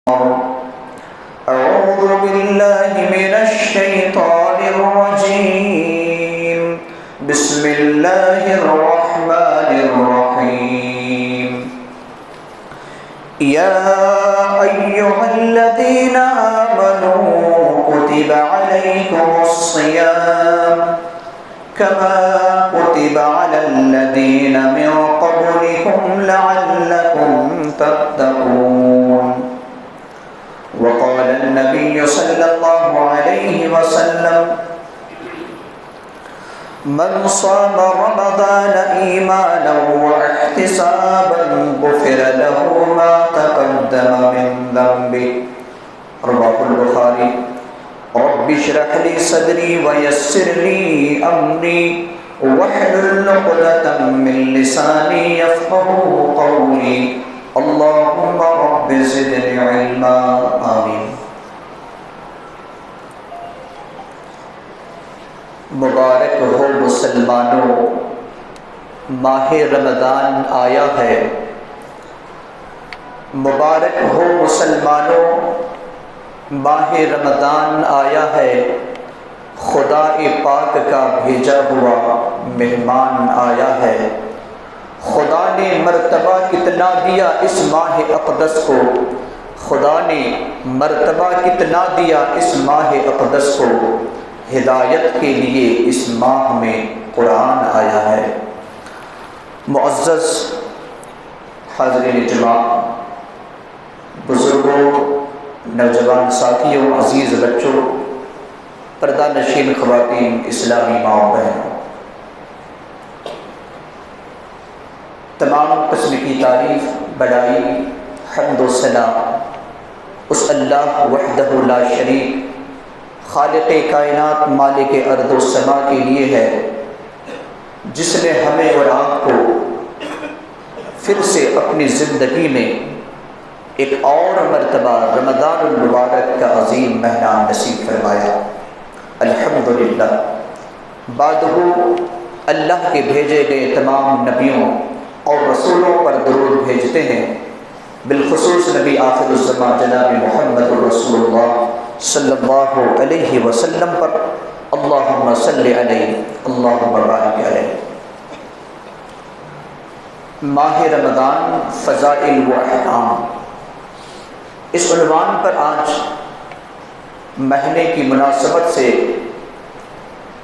أعوذ بالله من الشيطان الرجيم بسم الله الرحمن الرحيم يا أيها الذين آمنوا كتب عليكم الصيام كما كتب على الذين من قبلكم لعلكم تتقون وقال النبي صلى الله عليه وسلم من صام رمضان إيمانا واحتسابا غفر له ما تقدم من ذنبه رواه البخاري رب اشرح لي صدري ويسر لي أمري واحلل عقدة من لساني يفقهوا قولي اللهم رب زدني علما آمین۔ مبارک ہو مسلمانوں، ماہ رمضان آیا ہے۔ مبارک ہو مسلمانوں، ماہ رمضان آیا ہے۔ خدا پاک کا بھیجا ہوا مہمان آیا ہے۔ خدا نے مرتبہ کتنا دیا اس ماہ اقدس کو، خدا نے مرتبہ کتنا دیا اس ماہ اقدس کو، ہدایت کے لیے اس ماہ میں قرآن آیا ہے۔ معزز حاضرین جماعت، بزرگوں، نوجوان ساتھیوں، عزیز بچوں، پردہ نشین خواتین، اسلامی ماں بہنوں، تمام قسم کی تعریف، بڑائی، حمد و ثنا اس اللہ وحدہ لا شریک، خالق کائنات، مالک ارض و سما کے لیے ہے، جس نے ہمیں اور آپ کو پھر سے اپنی زندگی میں ایک اور مرتبہ رمضان المبارک کا عظیم مہینہ نصیب فرمایا۔ الحمدللہ۔ بعدہ اللہ کے بھیجے گئے تمام نبیوں اور رسولوں پر درود بھیجتے ہیں، بالخصوص نبی آخر الزمان جناب محمد رسول اللہ صلی اللہ علیہ وسلم پر اللہم صلی علیہ اللہم بارک علیہ۔ ماہ رمضان، فضائل و احکام، اس عنوان پر آج مہینے کی مناسبت سے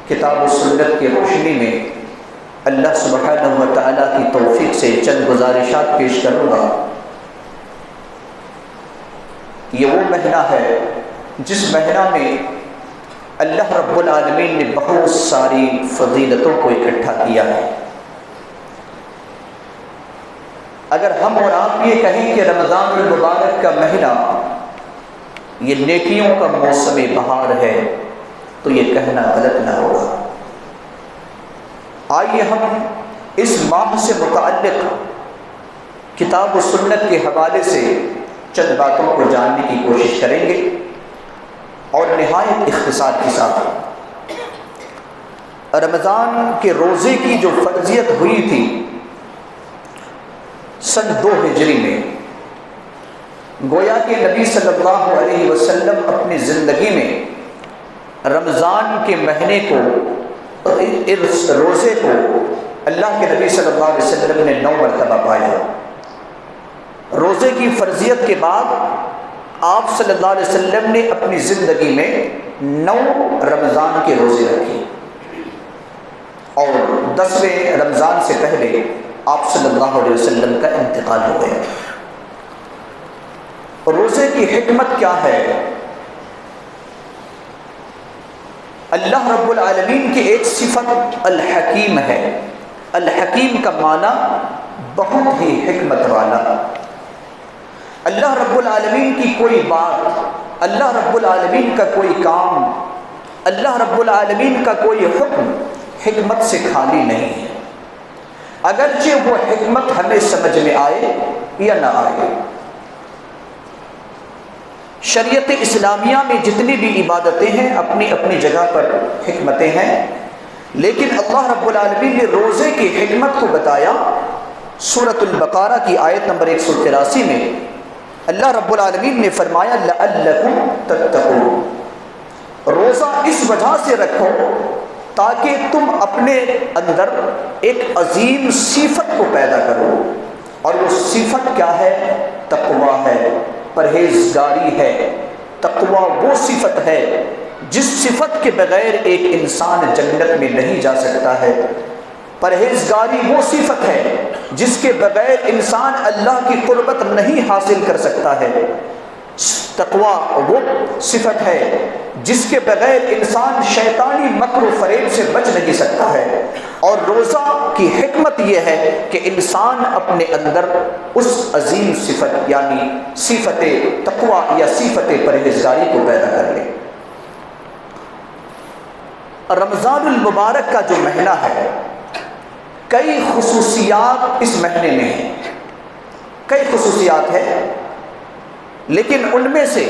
کتاب و سنت کی روشنی میں اللہ سبحانہ و تعالیٰ کی توفیق سے چند گزارشات پیش کروں گا۔ یہ وہ مہینہ ہے جس مہینہ میں اللہ رب العالمین نے بہت ساری فضیلتوں کو اکٹھا کیا ہے۔ اگر ہم اور آپ یہ کہیں کہ رمضان المبارک کا مہینہ یہ نیکیوں کا موسم بہار ہے تو یہ کہنا غلط نہ ہوگا۔ آئیے ہم اس ماہ سے متعلق کتاب و سنت کے حوالے سے چند باتوں کو جاننے کی کوشش کریں گے اور نہایت اختصار کے ساتھ۔ رمضان کے روزے کی جو فرضیت ہوئی تھی سن 2 ہجری میں، گویا کہ نبی صلی اللہ علیہ وسلم اپنی زندگی میں رمضان کے مہینے کو، اس روزے کو اللہ کے نبی صلی اللہ علیہ وسلم نے 9 مرتبہ پایا۔ روزے کی فرضیت کے بعد آپ صلی اللہ علیہ وسلم نے اپنی زندگی میں 9 رمضان کے روزے رکھے، اور 10ویں رمضان سے پہلے آپ صلی اللہ علیہ وسلم کا انتقال ہو گیا۔ روزے کی حکمت کیا ہے؟ اللہ رب العالمین کی ایک صفت الحکیم ہے۔ الحکیم کا معنی بہت ہی حکمت والا۔ اللہ رب العالمین کی کوئی بات، اللہ رب العالمین کا کوئی کام، اللہ رب العالمین کا کوئی حکم حکمت سے خالی نہیں ہے، اگرچہ وہ حکمت ہمیں سمجھ میں آئے یا نہ آئے۔ شریعت اسلامیہ میں جتنی بھی عبادتیں ہیں اپنی اپنی جگہ پر حکمتیں ہیں، لیکن اللہ رب العالمین نے روزے کی حکمت کو بتایا سورۃ البقرہ کی آیت نمبر 183 میں۔ اللہ رب العالمین نے فرمایا لعلکم تتقون، روزہ اس وجہ سے رکھو تاکہ تم اپنے اندر ایک عظیم صفت کو پیدا کرو، اور وہ صفت کیا ہے؟ تقویٰ ہے، پرہیزگاری ہے۔ تقویٰ وہ صفت ہے جس صفت کے بغیر ایک انسان جنت میں نہیں جا سکتا ہے۔ پرہیزگاری وہ صفت ہے جس کے بغیر انسان اللہ کی قربت نہیں حاصل کر سکتا ہے۔ تقویٰ وہ صفت ہے جس کے بغیر انسان شیطانی مکر و فریب سے بچ نہیں سکتا ہے۔ اور روزہ کی حکمت یہ ہے کہ انسان اپنے اندر اس عظیم صفت یعنی صفت تقویٰ یا صفت پرہیزگاری کو پیدا کر لے۔ رمضان المبارک کا جو مہینہ ہے، کئی خصوصیات اس مہینے میں ہیں، کئی خصوصیات ہیں، لیکن ان میں سے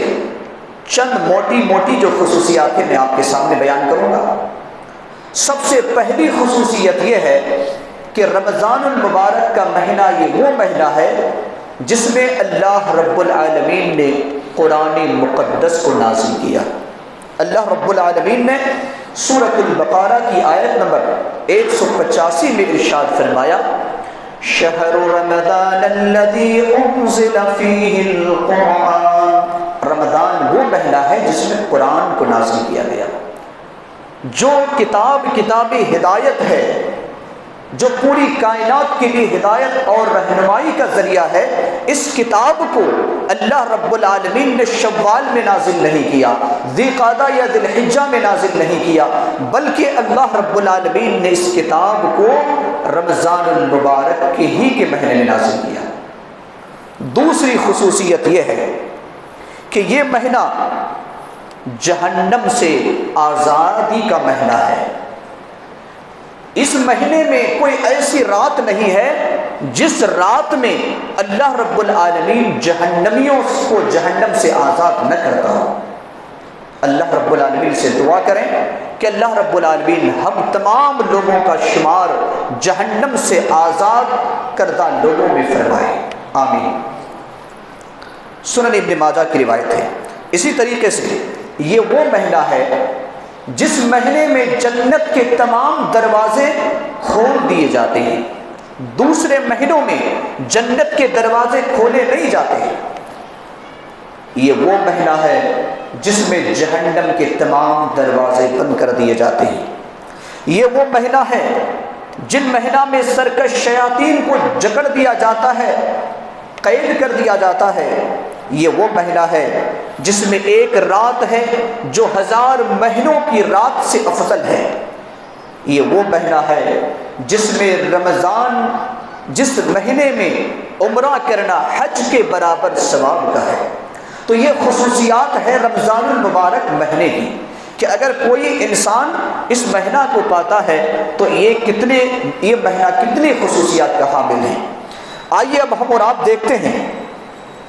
چند موٹی موٹی جو خصوصیات ہیں میں آپ کے سامنے بیان کروں گا۔ سب سے پہلی خصوصیت یہ ہے کہ رمضان المبارک کا مہینہ یہ وہ مہینہ ہے جس میں اللہ رب العالمین نے قرآن مقدس کو نازل کیا۔ اللہ رب العالمین نے سورۃ البقرہ کی آیت نمبر 185 میں ارشاد فرمایا شہر رمضان الذی انزل فیہ القرآن، رمضان وہ مہینہ ہے جس میں قرآن کو نازل کیا گیا۔ جو کتاب ہدایت ہے، جو پوری کائنات کے لیے ہدایت اور رہنمائی کا ذریعہ ہے، اس کتاب کو اللہ رب العالمین نے شوال میں نازل نہیں کیا، ذی قعدہ یا ذی الحجہ میں نازل نہیں کیا، بلکہ اللہ رب العالمین نے اس کتاب کو رمضان المبارک کے ہی کے مہینے میں نازل کیا۔ دوسری خصوصیت یہ ہے کہ یہ مہینہ جہنم سے آزادی کا مہینہ ہے۔ اس مہینے میں کوئی ایسی رات نہیں ہے جس رات میں اللہ رب العالمین جہنمیوں کو جہنم سے آزاد نہ کرتا ہو۔ اللہ رب العالمین سے دعا کریں کہ اللہ رب العالمین ہم تمام لوگوں کا شمار جہنم سے آزاد کردہ لوگوں میں فرمائے، آمین۔ سنن ابن ماجہ کی روایت ہے۔ اسی طریقے سے یہ وہ مہینہ ہے جس مہینے میں جنت کے تمام دروازے کھول دیے جاتے ہیں۔ دوسرے مہینوں میں جنت کے دروازے کھولے نہیں جاتے ہیں۔ یہ وہ مہینہ ہے جس میں جہنم کے تمام دروازے بند کر دیے جاتے ہیں۔ یہ وہ مہینہ ہے جن مہینہ میں سرکش شیاطین کو جکڑ دیا جاتا ہے، قید کر دیا جاتا ہے۔ یہ وہ مہینہ ہے جس میں ایک رات ہے جو 1000 مہینوں کی رات سے افضل ہے۔ یہ وہ مہینہ ہے جس میں جس مہینے میں عمرہ کرنا حج کے برابر ثواب کا ہے۔ تو یہ خصوصیات ہے رمضان المبارک مہینے کی کہ اگر کوئی انسان اس مہینہ کو پاتا ہے تو یہ مہینہ کتنی خصوصیات کا حامل ہے۔ آئیے اب ہم اور آپ دیکھتے ہیں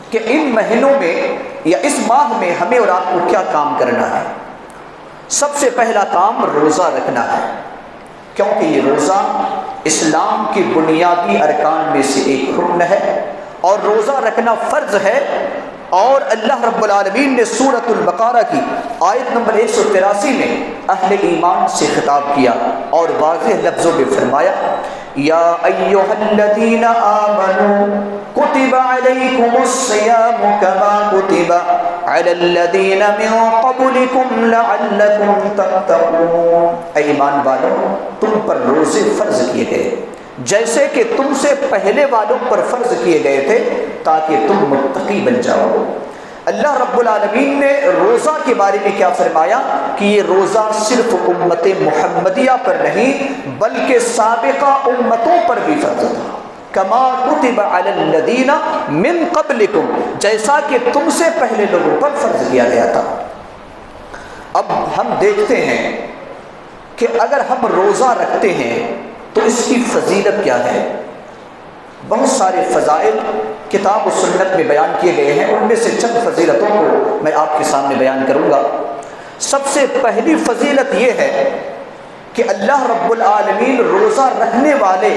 کہ ان مہینوں میں یا اس ماہ میں ہمیں اور آپ کو کیا کام کرنا ہے۔ سب سے پہلا کام روزہ رکھنا ہے، کیونکہ یہ روزہ اسلام کی بنیادی ارکان میں سے ایک رکن ہے اور روزہ رکھنا فرض ہے۔ اور اللہ رب العالمین نے سورۃ البقرہ کی آیت نمبر 183 میں اہل ایمان سے خطاب کیا اور واضح لفظوں میں فرمایا یا ایھا الذین آمنوا کتب علیکم الصیام کما کتب علی الذین من قبلکم لعلکم تتقون، اے ایمان والو تم پر روزے فرض کیے گئے جیسے کہ تم سے پہلے والوں پر فرض کیے گئے تھے تاکہ تم متقی بن جاؤ۔ اللہ رب العالمین نے روزہ کے بارے میں کیا فرمایا کہ یہ روزہ صرف امت محمدیہ پر نہیں بلکہ سابقہ امتوں پر بھی فرض تھا، کما کتب علی الذین من قبلکم، جیسا کہ تم سے پہلے لوگوں پر فرض کیا گیا تھا۔ اب ہم دیکھتے ہیں کہ اگر ہم روزہ رکھتے ہیں تو اس کی فضیلت کیا ہے۔ بہت سارے فضائل کتاب و سنت میں بیان کیے گئے ہیں، ان میں سے چند فضیلتوں کو میں آپ کے سامنے بیان کروں گا۔ سب سے پہلی فضیلت یہ ہے کہ اللہ رب العالمین روزہ رکھنے والے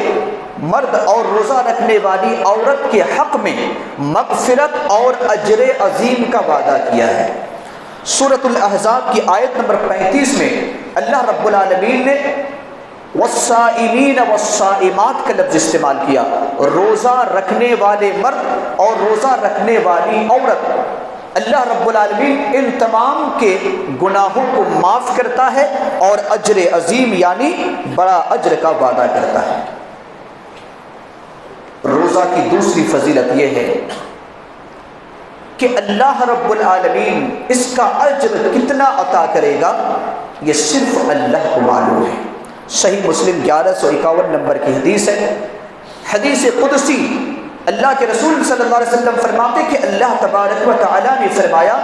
مرد اور روزہ رکھنے والی عورت کے حق میں مغفرت اور اجر عظیم کا وعدہ کیا ہے۔ سورۃ الاحزاب کی آیت نمبر 35 میں اللہ رب العالمین نے والصائمین والصائمات کا لفظ استعمال کیا، روزہ رکھنے والے مرد اور روزہ رکھنے والی عورت۔ اللہ رب العالمین ان تمام کے گناہوں کو معاف کرتا ہے اور اجر عظیم یعنی بڑا اجر کا وعدہ کرتا ہے۔ روزہ کی دوسری فضیلت یہ ہے کہ اللہ رب العالمین اس کا اجر کتنا عطا کرے گا یہ صرف اللہ کو معلوم ہے۔ صحیح مسلم 1151 نمبر کی حدیث ہے، حدیث قدسی۔ اللہ کے رسول صلی اللہ علیہ وسلم فرماتے کہ اللہ تبارک و تعالی نے فرمایا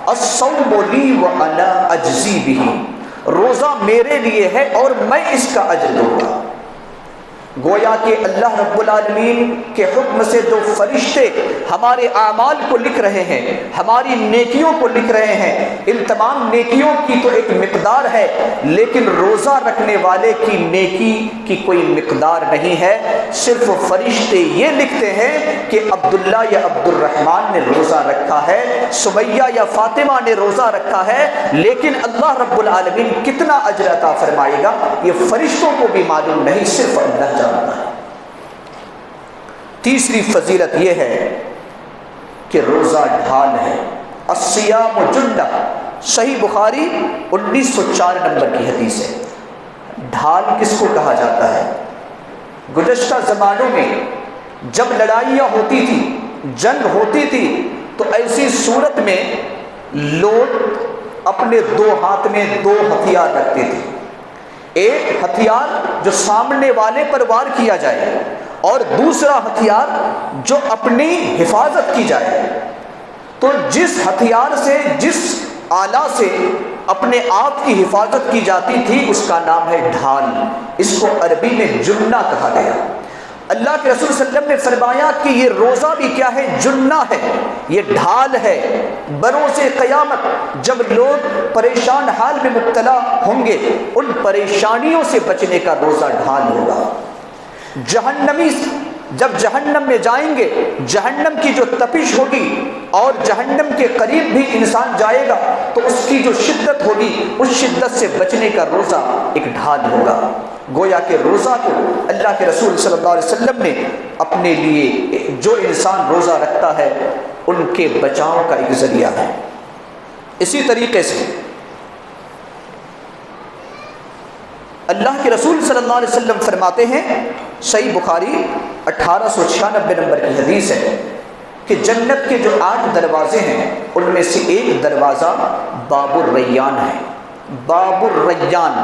الصوم لی وانا اجزی بہ، روزہ میرے لیے ہے اور میں اس کا اجر دوں گا۔ گویا کہ اللہ رب العالمین کے حکم سے جو فرشتے ہمارے اعمال کو لکھ رہے ہیں، ہماری نیکیوں کو لکھ رہے ہیں، ان تمام نیکیوں کی تو ایک مقدار ہے، لیکن روزہ رکھنے والے کی نیکی کی کوئی مقدار نہیں ہے۔ صرف فرشتے یہ لکھتے ہیں کہ عبداللہ یا عبد الرحمن نے روزہ رکھا ہے، سمیہ یا فاطمہ نے روزہ رکھا ہے، لیکن اللہ رب العالمین کتنا اجر عطا فرمائے گا یہ فرشتوں کو بھی معلوم نہیں، صرف اللہ جانتا ہے۔ تیسری فضیلت یہ ہے کہ روزہ ڈھال ہے، الصیام جنہ، صحیح بخاری 1904 نمبر کی حدیث ہے۔ ڈھال کس کو کہا جاتا ہے؟ گزشتہ زمانوں میں جب لڑائیاں ہوتی تھی، جنگ ہوتی تھی، تو ایسی صورت میں لوگ اپنے دو ہاتھ میں دو ہتھیار رکھتے تھے، ایک ہتھیار جو سامنے والے پر وار کیا جائے اور دوسرا ہتھیار جو اپنی حفاظت کی جائے۔ تو جس ہتھیار سے، جس آلہ سے اپنے آپ کی حفاظت کی جاتی تھی اس کا نام ہے ڈھال، اس کو عربی میں جنہ کہا گیا۔ اللہ کے رسول صلی اللہ علیہ وسلم نے فرمایا کہ یہ روزہ بھی کیا ہے؟ جنہ ہے، یہ ڈھال ہے۔ بروز قیامت جب لوگ پریشان حال میں مبتلا ہوں گے، ان پریشانیوں سے بچنے کا روزہ ڈھال ہوگا۔ جہنمی جب جہنم میں جائیں گے، جہنم کی جو تپش ہوگی اور جہنم کے قریب بھی انسان جائے گا تو اس کی جو شدت ہوگی، اس شدت سے بچنے کا روزہ ایک ڈھال ہوگا۔ گویا کہ روزہ کو اللہ کے رسول صلی اللہ علیہ وسلم نے اپنے لیے، جو انسان روزہ رکھتا ہے ان کے بچاؤ کا ایک ذریعہ ہے۔ اسی طریقے سے اللہ کے رسول صلی اللہ علیہ وسلم فرماتے ہیں، صحیح بخاری 1896 نمبر کی حدیث ہے کہ جنت کے جو 8 دروازے ہیں ان میں سے ایک دروازہ باب الریان ہے۔ باب الریان،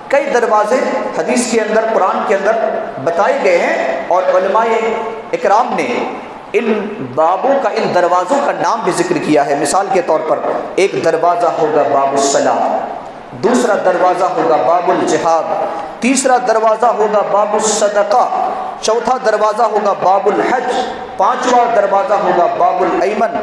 کئی دروازے حدیث کے اندر، قرآن کے اندر بتائے گئے ہیں اور علماء اکرام نے ان بابوں کا، ان دروازوں کا نام بھی ذکر کیا ہے۔ مثال کے طور پر ایک دروازہ ہوگا باب الصلاۃ، دوسرا دروازہ ہوگا باب الجہاد، تیسرا دروازہ ہوگا باب الصدقہ، چوتھا دروازہ ہوگا باب الحج، پانچواں دروازہ ہوگا باب الایمن،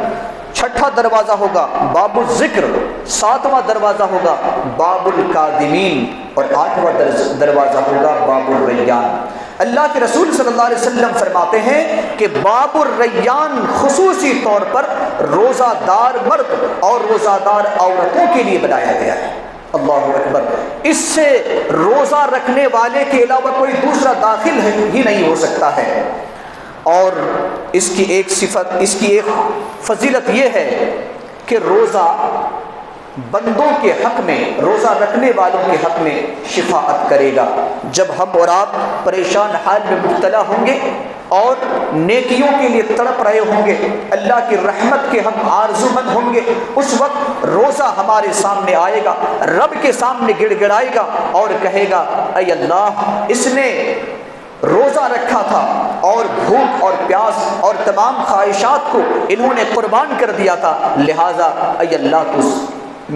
چھٹا دروازہ ہوگا باب الذکر، ساتواں دروازہ ہوگا باب القادمین اور آٹھواں دروازہ ہوگا باب الریان۔ اللہ کے رسول صلی اللہ علیہ وسلم فرماتے ہیں کہ باب الریان خصوصی طور پر روزہ دار مرد اور روزہ دار عورتوں کے لیے بنایا گیا ہے۔ اللہ اکبر، اس سے روزہ رکھنے والے کے علاوہ کوئی دوسرا داخل ہی نہیں ہو سکتا ہے۔ اور اس کی ایک صفت، اس کی ایک فضیلت یہ ہے کہ روزہ بندوں کے حق میں، روزہ رکھنے والوں کے حق میں شفاعت کرے گا۔ جب ہم اور آپ پریشان حال میں مبتلا ہوں گے اور نیکیوں کے لیے تڑپ رہے ہوں گے، اللہ کی رحمت کے ہم آرزو مند ہوں گے، اس وقت روزہ ہمارے سامنے آئے گا، رب کے سامنے گڑ گڑائے گا اور کہے گا اے اللہ، اس نے روزہ رکھا تھا اور بھوک اور پیاس اور تمام خواہشات کو انہوں نے قربان کر دیا تھا، لہٰذا اے اللہ تو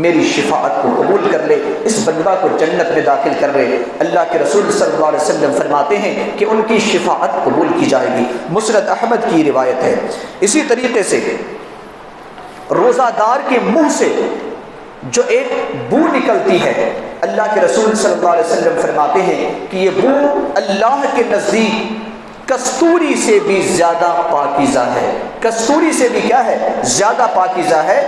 میری شفاعت کو قبول کر لے، اس بندہ کو جنت میں داخل کر لے۔ اللہ کے رسول صلی اللہ علیہ وسلم فرماتے ہیں کہ ان کی شفاعت قبول کی جائے گی۔ مسند احمد کی روایت ہے۔ اسی طریقے سے روزہ دار کے منہ سے جو ایک بو نکلتی ہے، اللہ کے رسول صلی اللہ علیہ وسلم فرماتے ہیں کہ یہ بو اللہ کے نزدیک کستوری سے بھی زیادہ پاکیزہ ہے. کستوری سے بھی کیا ہے؟ زیادہ پاکیزہ ہے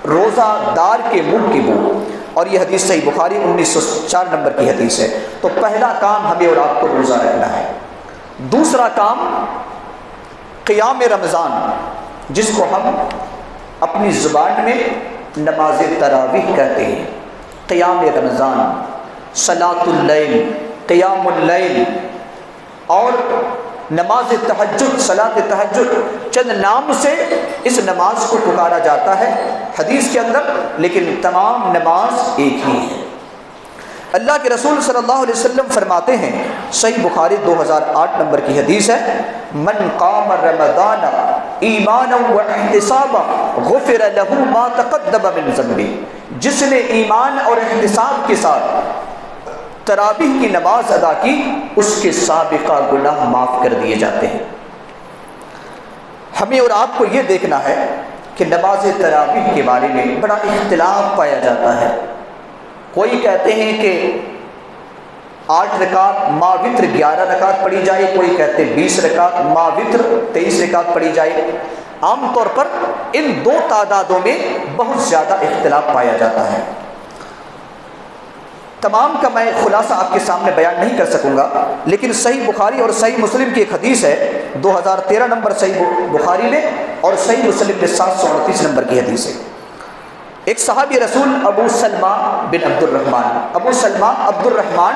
روزہ دار کے منہ کی بو. اور یہ حدیث صحیح بخاری 1904 نمبر کی حدیث ہے. تو پہلا کام ہمیں اور آپ کو روزہ رکھنا ہے. دوسرا کام قیام رمضان، جس کو ہم اپنی زبان میں نماز تراویح کہتے ہیں. قیام رمضان، صلاۃ اللیل، قیام اللیل اور نماز تہجد، صلاۃ تہجد، چند نام سے اس نماز کو پکارا جاتا ہے حدیث کے اندر، لیکن تمام نماز ایک ہی ہے. اللہ کے رسول صلی اللہ علیہ وسلم فرماتے ہیں، صحیح بخاری 2008 نمبر کی حدیث ہے، من قام رمضان ایمانا واحتسابا غفر له ما تقدم من ذنبه. جس نے ایمان اور احتساب کے ساتھ تراویح کی نماز ادا کی، اس کے سابقہ گناہ معاف کر دیے جاتے ہیں. ہمیں اور آپ کو یہ دیکھنا ہے کہ نماز تراویح کے بارے میں بڑا اختلاف پایا جاتا ہے. کوئی کہتے ہیں کہ 8 رکعت ما وتر 11 رکعت پڑھی جائے، کوئی کہتے ہیں 20 رکعت ما وتر 23 رکعت پڑھی جائے. عام طور پر ان دو تعدادوں میں بہت زیادہ اختلاف پایا جاتا ہے. تمام کا میں خلاصہ آپ کے سامنے بیان نہیں کر سکوں گا، لیکن صحیح بخاری اور صحیح مسلم کی ایک حدیث ہے 2013 نمبر صحیح بخاری میں، اور صحیح مسلم میں 738 نمبر کی حدیث ہے. ایک صحابی رسول ابو سلمہ بن عبد الرحمن، ابو سلمہ عبد الرحمن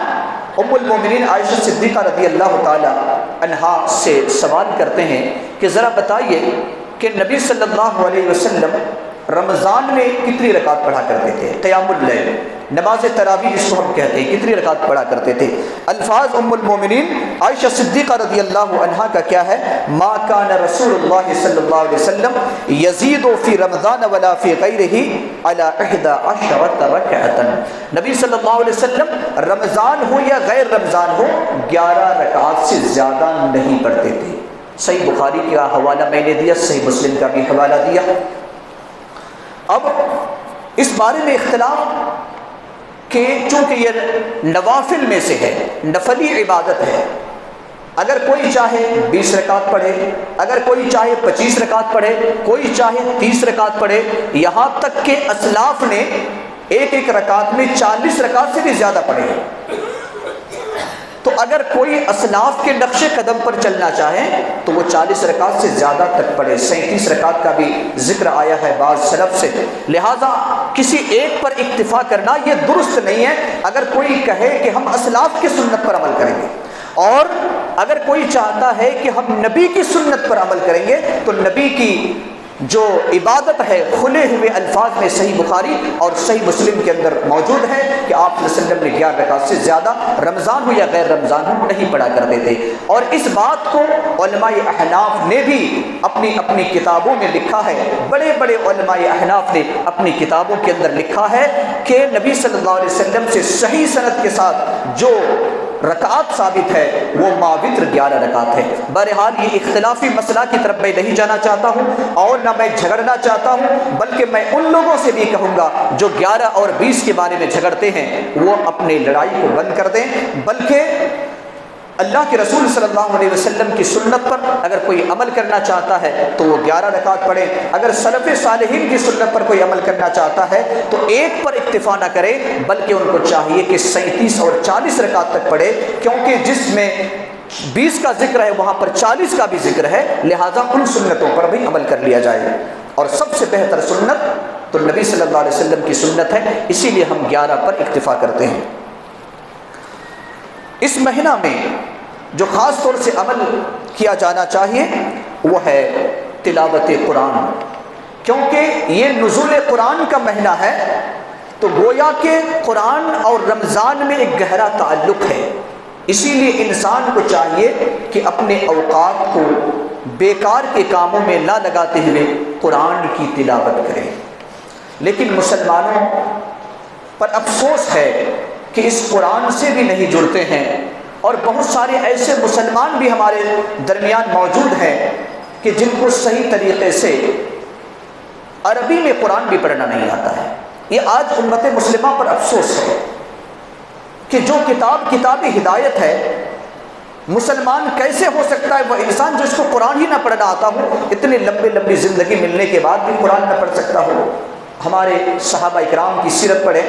ام المومنین عائشہ صدیقہ رضی اللہ تعالی عنہا سے سوال کرتے ہیں کہ ذرا بتائیے کہ نبی صلی اللہ علیہ وسلم رمضان میں کتنی رکعت پڑھا کرتے تھے؟ قیام اللیل، نماز تراویح جس کو ہم کہتے ہیں، کتنی رکعت پڑھا کرتے تھے؟ الفاظ ام المومنین عائشہ صدیقہ رضی اللہ عنہا کا کیا ہے؟ ما کان رسول اللہ صلی اللہ علیہ وسلم یزید فی رمضان ولا فی غیرہ علی 11 رکعۃ. نبی صلی اللہ علیہ وسلم رمضان ہو یا غیر رمضان ہو 11 رکعات سے زیادہ نہیں پڑھتے تھے. صحیح بخاری کا حوالہ میں نے دیا، صحیح مسلم کا بھی حوالہ دیا. اب اس بارے میں اختلاف کہ چونکہ یہ نوافل میں سے ہے، نفلی عبادت ہے، اگر کوئی چاہے 20 رکعت پڑھے، اگر کوئی چاہے 25 رکعت پڑھے، کوئی چاہے 30 رکعت پڑھے، یہاں تک کہ اسلاف نے ایک ایک رکعت میں 40 رکعت سے بھی زیادہ پڑھے. تو اگر کوئی اسلاف کے نقش قدم پر چلنا چاہے تو وہ 40 رکعت سے زیادہ تک پڑھے. 37 رکعت کا بھی ذکر آیا ہے بعض سلف سے. لہٰذا کسی ایک پر اکتفا کرنا یہ درست نہیں ہے. اگر کوئی کہے کہ ہم اسلاف کی سنت پر عمل کریں گے، اور اگر کوئی چاہتا ہے کہ ہم نبی کی سنت پر عمل کریں گے، تو نبی کی جو عبادت ہے کھلے ہوئے الفاظ میں صحیح بخاری اور صحیح مسلم کے اندر موجود ہے کہ آپ صلی اللہ علیہ وسلم نے 11 رکعت سے زیادہ رمضان ہو یا غیر رمضان ہو نہیں پڑھا کرتے تھے. اور اس بات کو علماء احناف نے بھی اپنی اپنی کتابوں میں لکھا ہے. بڑے بڑے علماء احناف نے اپنی کتابوں کے اندر لکھا ہے کہ نبی صلی اللہ علیہ وسلم سے صحیح سند کے ساتھ جو رکعات ثابت ہے وہ ما وتر 11 رکعت ہے. بہرحال یہ اختلافی مسئلہ کی طرف میں نہیں جانا چاہتا ہوں اور نہ میں جھگڑنا چاہتا ہوں، بلکہ میں ان لوگوں سے بھی کہوں گا جو 11 اور 20 کے بارے میں جھگڑتے ہیں وہ اپنی لڑائی کو بند کر دیں، بلکہ اللہ کے رسول صلی اللہ علیہ وسلم کی سنت پر اگر کوئی عمل کرنا چاہتا ہے تو وہ 11 رکعت پڑھے. اگر سلف صالحین کی سنت پر کوئی عمل کرنا چاہتا ہے تو ایک پر اکتفا نہ کرے، بلکہ ان کو چاہیے کہ 37 اور 40 رکعت تک پڑھے، کیونکہ جس میں 20 کا ذکر ہے وہاں پر 40 کا بھی ذکر ہے. لہٰذا ان سنتوں پر بھی عمل کر لیا جائے. اور سب سے بہتر سنت تو نبی صلی اللہ علیہ وسلم کی سنت ہے، اسی لیے ہم 11 پر اکتفا کرتے ہیں. اس مہینہ میں جو خاص طور سے عمل کیا جانا چاہیے وہ ہے تلاوت قرآن، کیونکہ یہ نزول قرآن کا مہینہ ہے. تو گویا کہ قرآن اور رمضان میں ایک گہرا تعلق ہے. اسی لیے انسان کو چاہیے کہ اپنے اوقات کو بیکار کے کاموں میں نہ لگاتے ہوئے قرآن کی تلاوت کرے. لیکن مسلمانوں پر افسوس ہے کہ اس قرآن سے بھی نہیں جڑتے ہیں، اور بہت سارے ایسے مسلمان بھی ہمارے درمیان موجود ہیں کہ جن کو صحیح طریقے سے عربی میں قرآن بھی پڑھنا نہیں آتا ہے. یہ آج امت مسلمہ پر افسوس ہے کہ جو کتاب ہدایت ہے مسلمان کیسے ہو سکتا ہے وہ انسان جو اس کو قرآن ہی نہ پڑھنا آتا ہو، اتنے لمبی زندگی ملنے کے بعد بھی قرآن نہ پڑھ سکتا ہو؟ ہمارے صحابہ اکرام کی سیرت پڑھیں،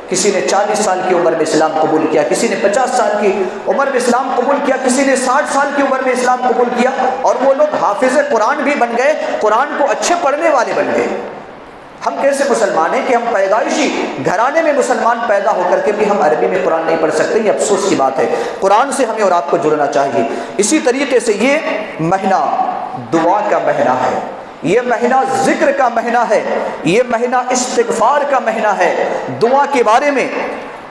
کسی نے 40 سال کی عمر میں اسلام قبول کیا، کسی نے 50 سال کی عمر میں اسلام قبول کیا، کسی نے 60 سال کی عمر میں اسلام قبول کیا، اور وہ لوگ حافظ قرآن بھی بن گئے، قرآن کو اچھے پڑھنے والے بن گئے۔ ہم کیسے مسلمان ہیں کہ ہم پیدائشی گھرانے میں مسلمان پیدا ہو کر کے بھی ہم عربی میں قرآن نہیں پڑھ سکتے؟ یہ افسوس کی بات ہے۔ قرآن سے ہمیں اور آپ کو جڑنا چاہیے۔ اسی طریقے سے یہ مہینہ دعا کا مہینہ ہے، یہ مہینہ ذکر کا مہینہ ہے، یہ مہینہ استغفار کا مہینہ ہے۔ دعا کے بارے میں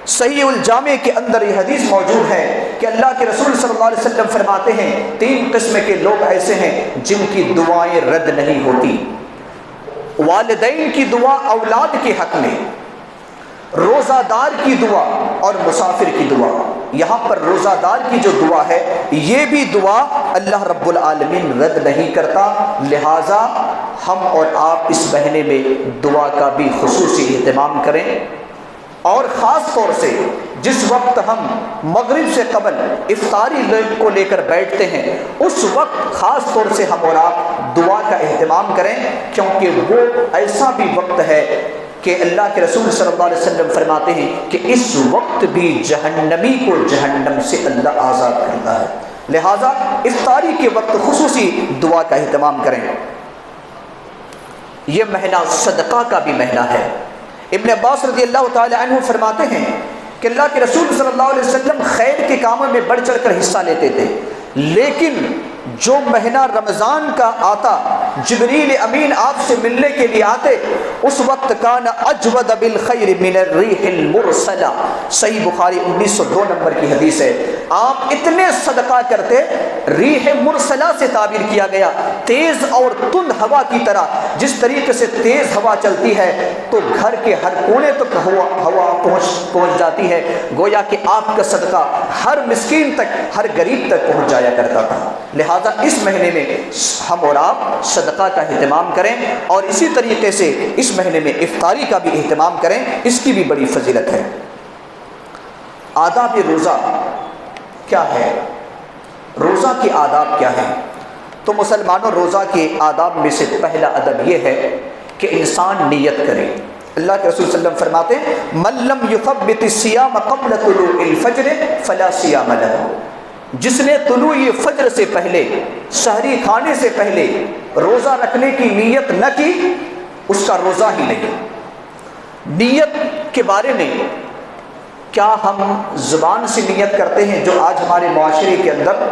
صحیح الجامع کے اندر یہ حدیث موجود ہے کہ اللہ کے رسول صلی اللہ علیہ وسلم فرماتے ہیں 3 قسم کے لوگ ایسے ہیں جن کی دعائیں رد نہیں ہوتی۔ والدین کی دعا اولاد کے حق میں، روزہ دار کی دعا اور مسافر کی دعا۔ یہاں پر روزہ دار کی جو دعا ہے یہ بھی دعا اللہ رب العالمین رد نہیں کرتا، لہٰذا ہم اور آپ اس مہینے میں دعا کا بھی خصوصی اہتمام کریں، اور خاص طور سے جس وقت ہم مغرب سے قبل افطاری کو لے کر بیٹھتے ہیں اس وقت خاص طور سے ہم اور آپ دعا کا اہتمام کریں، کیونکہ وہ ایسا بھی وقت ہے کہ اللہ کے رسول صلی اللہ علیہ وسلم فرماتے ہیں کہ اس وقت بھی جہنمی کو جہنم سے اللہ آزاد کرتا ہے، لہٰذا افطاری کے وقت خصوصی دعا کا اہتمام کریں۔ یہ مہینہ صدقہ کا بھی مہینہ ہے۔ ابن عباس رضی اللہ تعالی عنہ فرماتے ہیں کہ اللہ کے رسول صلی اللہ علیہ وسلم خیر کے کاموں میں بڑھ چڑھ کر حصہ لیتے تھے، لیکن جو مہینہ رمضان کا آتا، جبریل امین آپ سے ملنے کے لیے آتے، اس وقت کان اجود بالخیر من الریح المرسلہ، صحیح بخاری 1902 نمبر کی حدیث ہے۔ آپ اتنے صدقہ کرتے، ریح مرسلہ سے تعبیر کیا گیا، تیز اور تند ہوا کی طرح، جس طریقے سے تیز ہوا چلتی ہے تو گھر کے ہر کونے تک ہوا پہنچ جاتی ہے، گویا کہ آپ کا صدقہ ہر مسکین تک، ہر غریب تک پہنچ جایا کرتا تھا۔ لہذا اس مہینے میں ہم اور آپ صدقہ کا اہتمام کریں، اور اسی طریقے سے اس مہینے میں افطاری کا بھی اہتمام کریں، اس کی بھی بڑی فضیلت ہے۔ آداب روزہ کیا ہے؟ روزہ کے آداب کیا ہیں؟ تو مسلمانوں، روزہ کے آداب میں سے پہلا ادب یہ ہے کہ انسان نیت کرے۔ اللہ کے رسول صلی اللہ علیہ وسلم فرماتے ہیں من لم یثبت الصیام قبل طلوع الفجر فلا صیام لہ، جس نے طلوع فجر سے پہلے، سحری کھانے سے پہلے روزہ رکھنے کی نیت نہ کی، اس کا روزہ ہی نہیں۔ نیت کے بارے میں کیا ہم زبان سے نیت کرتے ہیں؟ جو آج ہمارے معاشرے کے اندر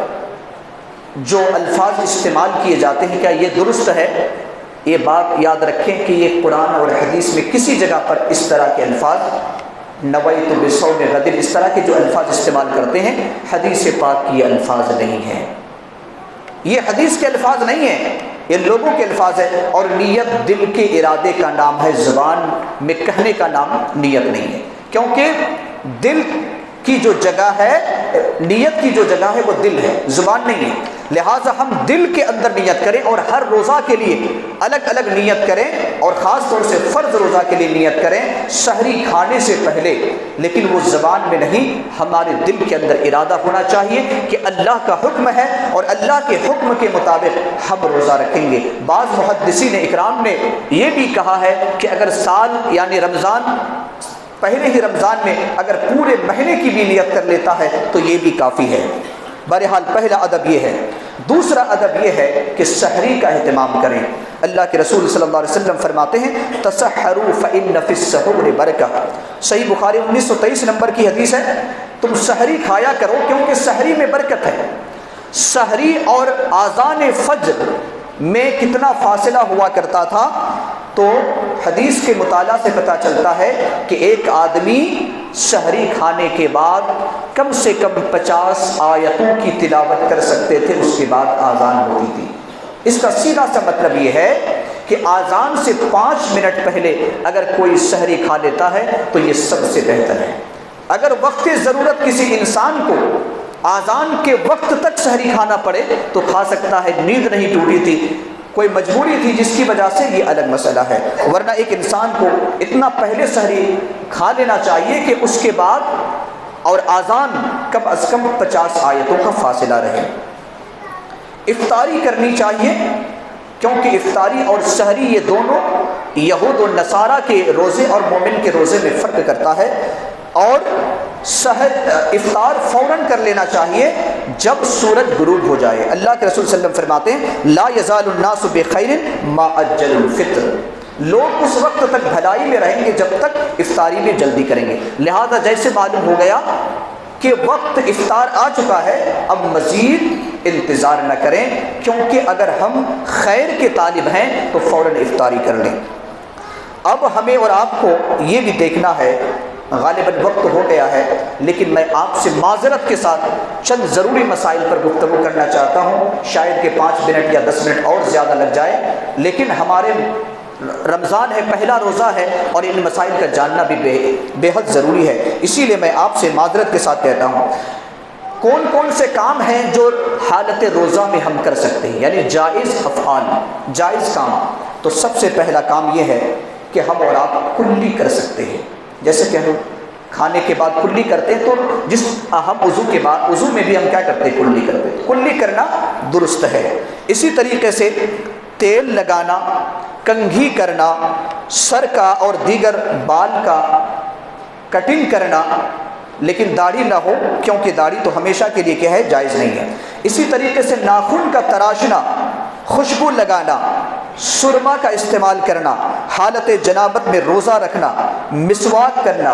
جو الفاظ استعمال کیے جاتے ہیں، کیا یہ درست ہے؟ یہ بات یاد رکھیں کہ یہ قرآن اور حدیث میں کسی جگہ پر اس طرح کے الفاظ نویت بصوم غد، اس طرح کے جو الفاظ استعمال کرتے ہیں، حدیث پاک کی یہ الفاظ نہیں ہیں، یہ حدیث کے الفاظ نہیں ہیں، یہ لوگوں کے الفاظ ہیں۔ اور نیت دل کے ارادے کا نام ہے، زبان میں کہنے کا نام نیت نہیں ہے، کیونکہ دل کی جو جگہ ہے، نیت کی جو جگہ ہے وہ دل ہے، زبان نہیں ہے۔ لہٰذا ہم دل کے اندر نیت کریں، اور ہر روزہ کے لیے الگ الگ نیت کریں، اور خاص طور سے فرض روزہ کے لیے نیت کریں سحری کھانے سے پہلے، لیکن وہ زبان میں نہیں، ہمارے دل کے اندر ارادہ ہونا چاہیے کہ اللہ کا حکم ہے اور اللہ کے حکم کے مطابق ہم روزہ رکھیں گے۔ بعض محدثین اکرام نے یہ بھی کہا ہے کہ اگر سال یعنی رمضان، پہلے ہی رمضان میں اگر پورے مہینے کی بھی نیت کر لیتا ہے تو یہ بھی کافی ہے۔ بہرحال پہلا ادب یہ ہے۔ دوسرا ادب یہ ہے کہ سحری کا اہتمام کریں۔ اللہ کے رسول صلی اللہ علیہ وسلم فرماتے ہیں تسحروا فإن فی السحور برکہ، صحیح بخاری 1923 نمبر کی حدیث ہے، تم سحری کھایا کرو کیونکہ سحری میں برکت ہے۔ سحری اور آذان فجر میں کتنا فاصلہ ہوا کرتا تھا؟ تو حدیث کے مطالعہ سے پتہ چلتا ہے کہ ایک آدمی سحری کھانے کے بعد کم سے کم 50 آیتوں کی تلاوت کر سکتے تھے، اس کے بعد آذان ہوتی تھی۔ اس کا سیدھا سا مطلب یہ ہے کہ آذان سے 5 منٹ پہلے اگر کوئی سحری کھا لیتا ہے تو یہ سب سے بہتر ہے۔ اگر وقت ضرورت کسی انسان کو آذان کے وقت تک سحری کھانا پڑے تو کھا سکتا ہے، نیند نہیں ٹوٹی تھی، کوئی مجبوری تھی جس کی وجہ سے، یہ الگ مسئلہ ہے، ورنہ ایک انسان کو اتنا پہلے سحری کھا لینا چاہیے کہ اس کے بعد اور اذان کم از کم 50 آیتوں کا فاصلہ رہے۔ افطاری کرنی چاہیے، کیونکہ افطاری اور سحری یہ دونوں یہود و نصارہ کے روزے اور مومن کے روزے میں فرق کرتا ہے۔ اور افطار فوراً کر لینا چاہیے جب سورج غروب ہو جائے۔ اللہ کے رسول صلی اللہ علیہ وسلم فرماتے ہیں لا یزال الناس بخیر ما اجل الفطر، لوگ اس وقت تک بھلائی میں رہیں گے جب تک افطاری میں جلدی کریں گے۔ لہذا جیسے معلوم ہو گیا کہ وقت افطار آ چکا ہے، اب مزید انتظار نہ کریں، کیونکہ اگر ہم خیر کے طالب ہیں تو فوراً افطاری کر لیں۔ اب ہمیں اور آپ کو یہ بھی دیکھنا ہے، غالباً وقت ہو گیا ہے، لیکن میں آپ سے معذرت کے ساتھ چند ضروری مسائل پر گفتگو کرنا چاہتا ہوں، شاید کہ 5 منٹ یا 10 منٹ اور زیادہ لگ جائے، لیکن ہمارے رمضان ہے، پہلا روزہ ہے، اور ان مسائل کا جاننا بھی بے حد ضروری ہے۔ اسی لیے میں آپ سے معذرت کے ساتھ کہتا ہوں، کون کون سے کام ہیں جو حالت روزہ میں ہم کر سکتے ہیں، یعنی جائز افعال، جائز کام۔ تو سب سے پہلا کام یہ ہے کہ ہم اور آپ کلی کر سکتے ہیں، جیسے کہ ہم کھانے کے بعد کلی کرتے ہیں، تو ہم وضو کے بعد، وضو میں بھی ہم کیا کرتے ہیں، کلی کرتے ہیں۔ کلی کرنا درست ہے۔ اسی طریقے سے تیل لگانا، کنگھی کرنا، سر کا اور دیگر بال کا کٹنگ کرنا، لیکن داڑھی نہ ہو، کیونکہ داڑھی تو ہمیشہ کے لیے کیا ہے، جائز نہیں ہے۔ اسی طریقے سے ناخن کا تراشنا، خوشبو لگانا، سرما کا استعمال کرنا، حالت جنابت میں روزہ رکھنا، مسواک کرنا،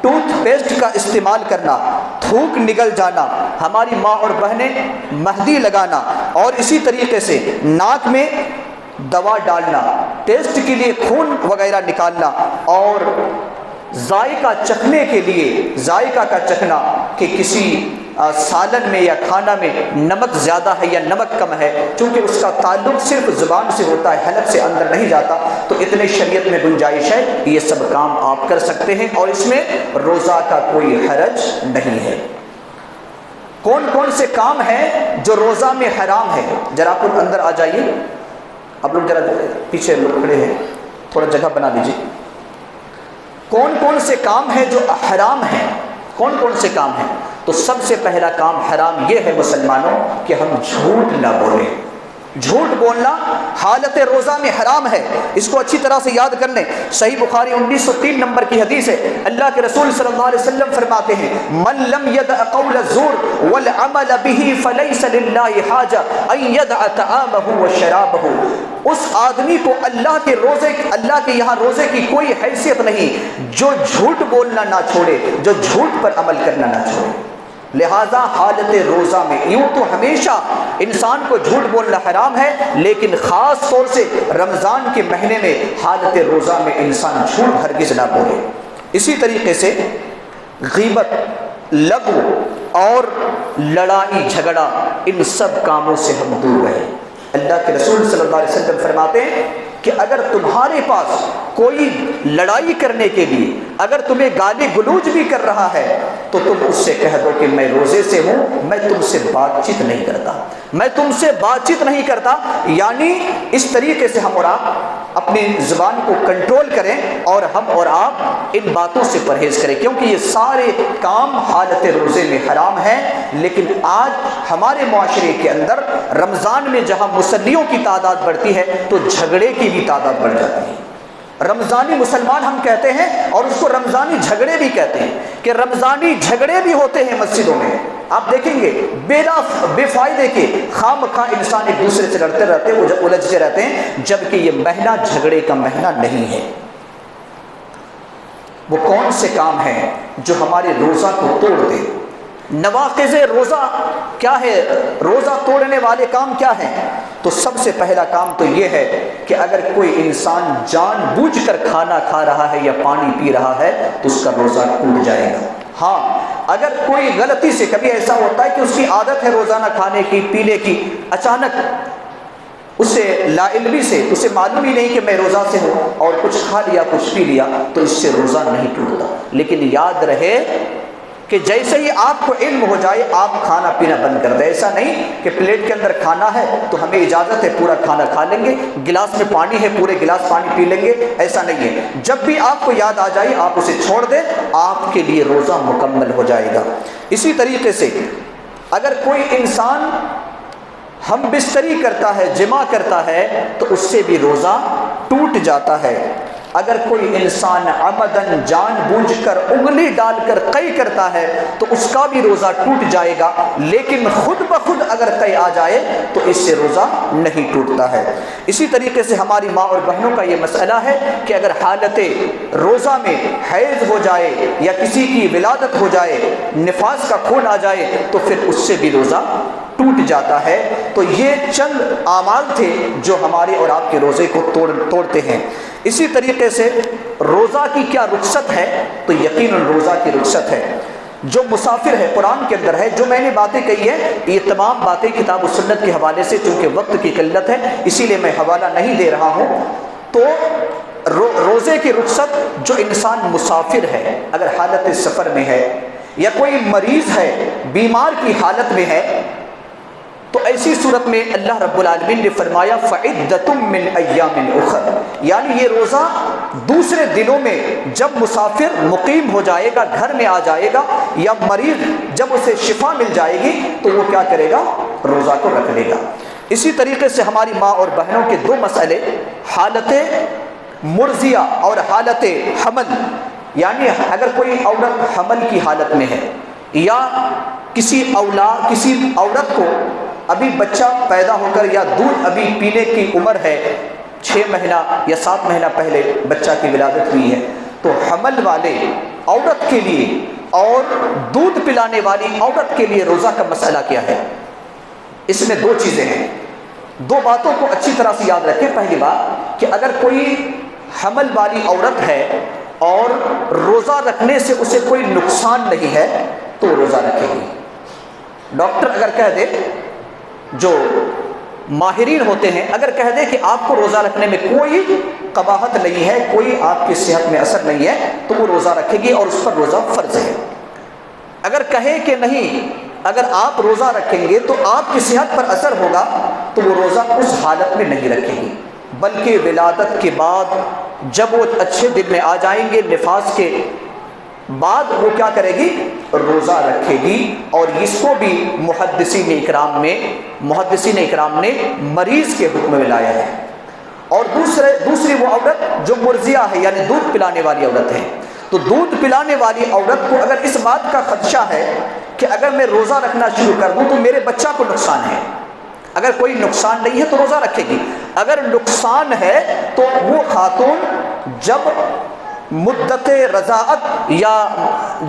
ٹوتھ پیسٹ کا استعمال کرنا، تھوک نگل جانا، ہماری ماں اور بہنیں مہندی لگانا، اور اسی طریقے سے ناک میں دوا ڈالنا، ٹیسٹ کے لیے خون وغیرہ نکالنا، اور ذائقہ چکھنے کے لیے ذائقہ کا چکھنا کہ کسی سالن میں یا کھانا میں نمک زیادہ ہے یا نمک کم ہے، چونکہ اس کا تعلق صرف زبان سے ہوتا ہے، حلق سے اندر نہیں جاتا، تو اتنے شریعت میں گنجائش ہے، یہ سب کام آپ کر سکتے ہیں اور اس میں روزہ کا کوئی حرج نہیں ہے۔ کون کون سے کام ہیں جو روزہ میں حرام ہے؟ ذرا آپ اندر آ جائیے، آپ لوگ ذرا پیچھے کھڑے ہیں، تھوڑا جگہ بنا دیجیے۔ کون کون سے کام ہیں جو حرام ہیں؟ کون کون سے کام ہیں؟ تو سب سے پہلا کام حرام یہ ہے مسلمانوں کہ ہم جھوٹ نہ بولیں۔ جھوٹ بولنا حالت روزہ میں حرام ہے، اس کو اچھی طرح سے یاد کر لیں۔ صحیح بخاری 1903 نمبر کی حدیث ہے، اللہ کے رسول صلی اللہ علیہ وسلم فرماتے ہیں من لم يدع قول الزور والعمل به فليس لله حاجة ان يدع طعامه وشرابه۔ اس آدمی کو اللہ کے یہاں روزے کی کوئی حیثیت نہیں جو جھوٹ بولنا نہ چھوڑے، جو جھوٹ پر عمل کرنا نہ چھوڑے۔ لہذا حالت روزہ میں، یوں تو ہمیشہ انسان کو جھوٹ بولنا حرام ہے، لیکن خاص طور سے رمضان کے مہینے میں حالت روزہ میں انسان جھوٹ ہرگز نہ بولے۔ اسی طریقے سے غیبت، لغو اور لڑائی جھگڑا، ان سب کاموں سے ہم دور رہیں۔ اللہ کے رسول صلی اللہ علیہ وسلم فرماتے ہیں کہ اگر تمہارے پاس کوئی لڑائی کرنے کے لیے اگر تمہیں گالی گلوچ بھی کر رہا ہے تو تم اس سے کہہ دو کہ میں روزے سے ہوں، میں تم سے بات چیت نہیں کرتا، میں تم سے بات چیت نہیں کرتا۔ یعنی اس طریقے سے ہم اور آپ اپنی زبان کو کنٹرول کریں اور ہم اور آپ ان باتوں سے پرہیز کریں، کیونکہ یہ سارے کام حالت روزے میں حرام ہیں۔ لیکن آج ہمارے معاشرے کے اندر رمضان میں جہاں مصلیوں کی تعداد بڑھتی ہے تو جھگڑے کی بھی تعداد بڑھ جاتی ہے۔ رمضانی مسلمان ہم کہتے ہیں اور اس کو رمضانی جھگڑے بھی کہتے ہیں کہ رمضانی جھگڑے بھی ہوتے ہیں مسجدوں میں۔ آپ دیکھیں گے بے فائدے کے خام خواہ انسان ایک دوسرے سے لڑتے رہتے ہیں، وہ الجھتے رہتے ہیں، جبکہ یہ مہینہ جھگڑے کا مہینہ نہیں ہے۔ وہ کون سے کام ہیں جو ہمارے روزہ کو توڑ دے؟ نواقض روزہ کیا ہے؟ روزہ توڑنے والے کام کیا ہیں؟ تو سب سے پہلا کام تو یہ ہے کہ اگر کوئی انسان جان بوجھ کر کھانا کھا رہا ہے یا پانی پی رہا ہے تو اس کا روزہ ٹوٹ جائے گا۔ ہاں، اگر کوئی غلطی سے، کبھی ایسا ہوتا ہے کہ اس کی عادت ہے روزانہ کھانے کی پینے کی، اچانک اسے لا علمی سے اسے معلوم ہی نہیں کہ میں روزہ سے ہوں اور کچھ کھا لیا کچھ پی لیا، تو اس سے روزہ نہیں ٹوٹتا۔ لیکن یاد رہے کہ جیسے ہی آپ کو علم ہو جائے آپ کھانا پینا بند کر دیں. ایسا نہیں کہ پلیٹ کے اندر کھانا ہے تو ہمیں اجازت ہے پورا کھانا کھا لیں گے, گلاس میں پانی ہے پورے گلاس پانی پی لیں گے, ایسا نہیں ہے. جب بھی آپ کو یاد آ جائے آپ اسے چھوڑ دیں, آپ کے لیے روزہ مکمل ہو جائے گا. اسی طریقے سے اگر کوئی انسان ہم بستری کرتا ہے, جماع کرتا ہے, تو اس سے بھی روزہ ٹوٹ جاتا ہے. اگر کوئی انسان عمدن جان بوجھ کر انگلی ڈال کر قے کرتا ہے تو اس کا بھی روزہ ٹوٹ جائے گا, لیکن خود بخود اگر قے آ جائے تو اس سے روزہ نہیں ٹوٹتا ہے. اسی طریقے سے ہماری ماں اور بہنوں کا یہ مسئلہ ہے کہ اگر حالت روزہ میں حیض ہو جائے یا کسی کی ولادت ہو جائے, نفاس کا خون آ جائے, تو پھر اس سے بھی روزہ ٹوٹ جاتا ہے. تو یہ چند اعمال تھے جو ہمارے اور آپ کے روزے کو توڑتے ہیں. اسی طریقے سے روزہ کی کیا رخصت ہے؟ تو یقیناً روزہ کی رخصت ہے. جو مسافر ہے, قرآن کے اندر ہے, جو میں نے باتیں کہی ہیں یہ تمام باتیں کتاب و سنت کے حوالے سے, چونکہ وقت کی قلت ہے اسی لیے میں حوالہ نہیں دے رہا ہوں. تو روزے کی رخصت, جو انسان مسافر ہے اگر حالت سفر میں ہے یا کوئی مریض ہے بیمار کی حالت میں ہے, تو ایسی صورت میں اللہ رب العالمین نے فرمایا فعدۃ من ایام اخر, یعنی یہ روزہ دوسرے دنوں میں جب مسافر مقیم ہو جائے گا, گھر میں آ جائے گا, یا مریض جب اسے شفا مل جائے گی تو وہ کیا کرے گا؟ روزہ کو رکھ لے گا. اسی طریقے سے ہماری ماں اور بہنوں کے دو مسئلے, حالت مرضیہ اور حالت حمل, یعنی اگر کوئی عورت حمل کی حالت میں ہے یا کسی عورت کو ابھی بچہ پیدا ہو کر یا دودھ ابھی پینے کی عمر ہے, 6 مہینہ یا 7 مہینہ پہلے بچہ کی ولادت ہوئی ہے, تو حمل والے عورت کے لیے اور دودھ پلانے والی عورت کے لیے روزہ کا مسئلہ کیا ہے؟ اس میں دو چیزیں ہیں. دو باتوں کو اچھی طرح سے یاد رکھیں. پہلی بات کہ اگر کوئی حمل والی عورت ہے اور روزہ رکھنے سے اسے کوئی نقصان نہیں ہے تو روزہ رکھے گی. ڈاکٹر اگر کہہ دے, جو ماہرین ہوتے ہیں اگر کہہ دے کہ آپ کو روزہ رکھنے میں کوئی قباحت نہیں ہے, کوئی آپ کی صحت میں اثر نہیں ہے, تو وہ روزہ رکھے گی اور اس پر روزہ فرض ہے. اگر کہے کہ نہیں, اگر آپ روزہ رکھیں گے تو آپ کی صحت پر اثر ہوگا, تو وہ روزہ اس حالت میں نہیں رکھے گی, بلکہ ولادت کے بعد جب وہ اچھے دن میں آ جائیں گے, نفاس کے بعد وہ کیا کرے گی؟ روزہ رکھے گی. اور اس کو بھی محدثین اکرام نے مریض کے حکم میں لایا ہے. اور دوسری وہ عورت جو مرضیہ ہے, یعنی دودھ پلانے والی عورت ہے, تو دودھ پلانے والی عورت کو اگر اس بات کا خدشہ ہے کہ اگر میں روزہ رکھنا شروع کر دوں تو میرے بچہ کو نقصان ہے, اگر کوئی نقصان نہیں ہے تو روزہ رکھے گی. اگر نقصان ہے تو وہ خاتون جب مدت رضاعت یا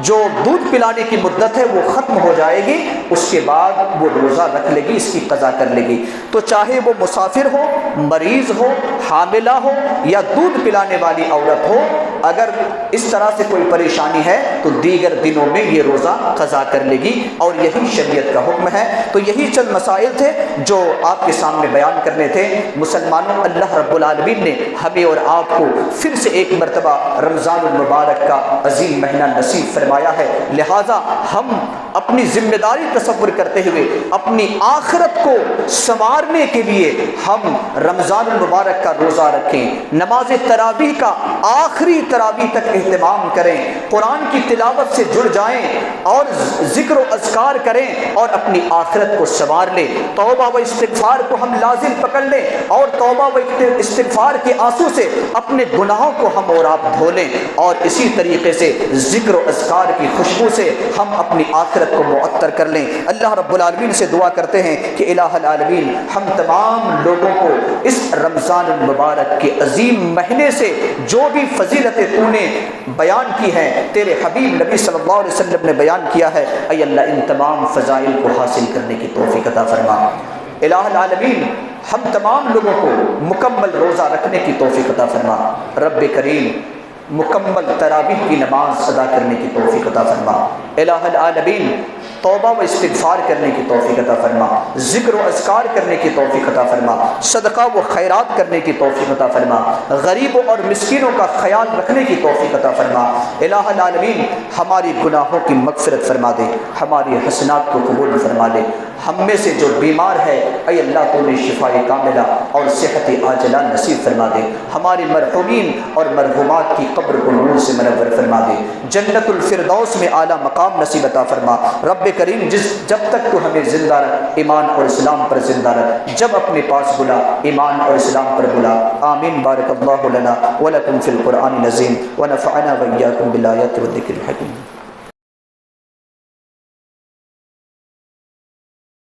جو دودھ پلانے کی مدت ہے وہ ختم ہو جائے گی, اس کے بعد وہ روزہ رکھ لے گی, اس کی قضا کر لے گی. تو چاہے وہ مسافر ہو, مریض ہو, حاملہ ہو یا دودھ پلانے والی عورت ہو, اگر اس طرح سے کوئی پریشانی ہے تو دیگر دنوں میں یہ روزہ قضا کر لے گی. اور یہی شریعت کا حکم ہے. تو یہی چند مسائل تھے جو آپ کے سامنے بیان کرنے تھے. مسلمانوں, اللہ رب العالمین نے ہمیں اور آپ کو پھر سے ایک مرتبہ رمضان المبارک کا عظیم مہینہ نصیب فرمایا ہے, لہٰذا ہم اپنی ذمہ داری تصور کرتے ہوئے اپنی آخرت کو سنوارنے کے لیے ہم رمضان المبارک کا روزہ رکھیں, نماز تراویح کا آخری تراویح تک اہتمام کریں, قرآن کی تلاوت سے جڑ جائیں اور ذکر و اذکار کریں اور اپنی آخرت کو سنوار لیں. توبہ و استغفار کو ہم لازم پکڑ لیں اور توبہ و استغفار کے آنسو سے اپنے گناہوں کو ہم اور آپ دھو لیں, اور اسی طریقے سے ذکر و اذکار کی خوشبو سے ہم اپنی آخرت کو معطر کر لیں. اللہ رب العالمین سے دعا کرتے ہیں کہ الہ العالمین ہم تمام لوگوں کو اس رمضان المبارک کے عظیم مہینے سے جو بھی فضیلتیں تو نے بیان کی ہیں, تیرے حبیب نبی صلی اللہ علیہ وسلم نے بیان کیا ہے, اے اللہ ان تمام فضائل کو حاصل کرنے کی توفیق عطا فرما. الہ العالمین ہم تمام لوگوں کو مکمل روزہ رکھنے کی توفیق عطا فرما. رب کریم مکمل تراویح کی نماز ادا کرنے کی توفیق عطا فرما. الہ العالمین توبہ و استغفار کرنے کی توفیق عطا فرما، ذکر و اذکار کرنے کی توفیق عطا فرما، صدقہ و خیرات کرنے کی توفیق عطا فرما، غریبوں اور مسکینوں کا خیال رکھنے کی توفیق عطا فرما۔ الہ العالمین ہماری گناہوں کی مغفرت فرما دے، ہماری حسنات کو قبول فرما لے۔ ہم میں سے جو بیمار ہے اے اللہ تو نے شفاء کاملہ اور صحت عاجلہ نصیب فرما دے، ہمارے مرحومین اور مرحومات کی قبر کو نور سے منور فرما دے، جنت الفردوس میں اعلیٰ مقام نصیب عطا فرما۔ رب کریم جب تک تو ہمیں زندہ رکھ، ایمان اور اسلام پر زندہ رکھ، جب اپنے پاس بلا ایمان اور اسلام پر بلا۔ آمین۔ بارک اللہ لنا ولکم فی القرآن العظیم ونفعنا وإیاکم بالآیات والذکر الحکیم۔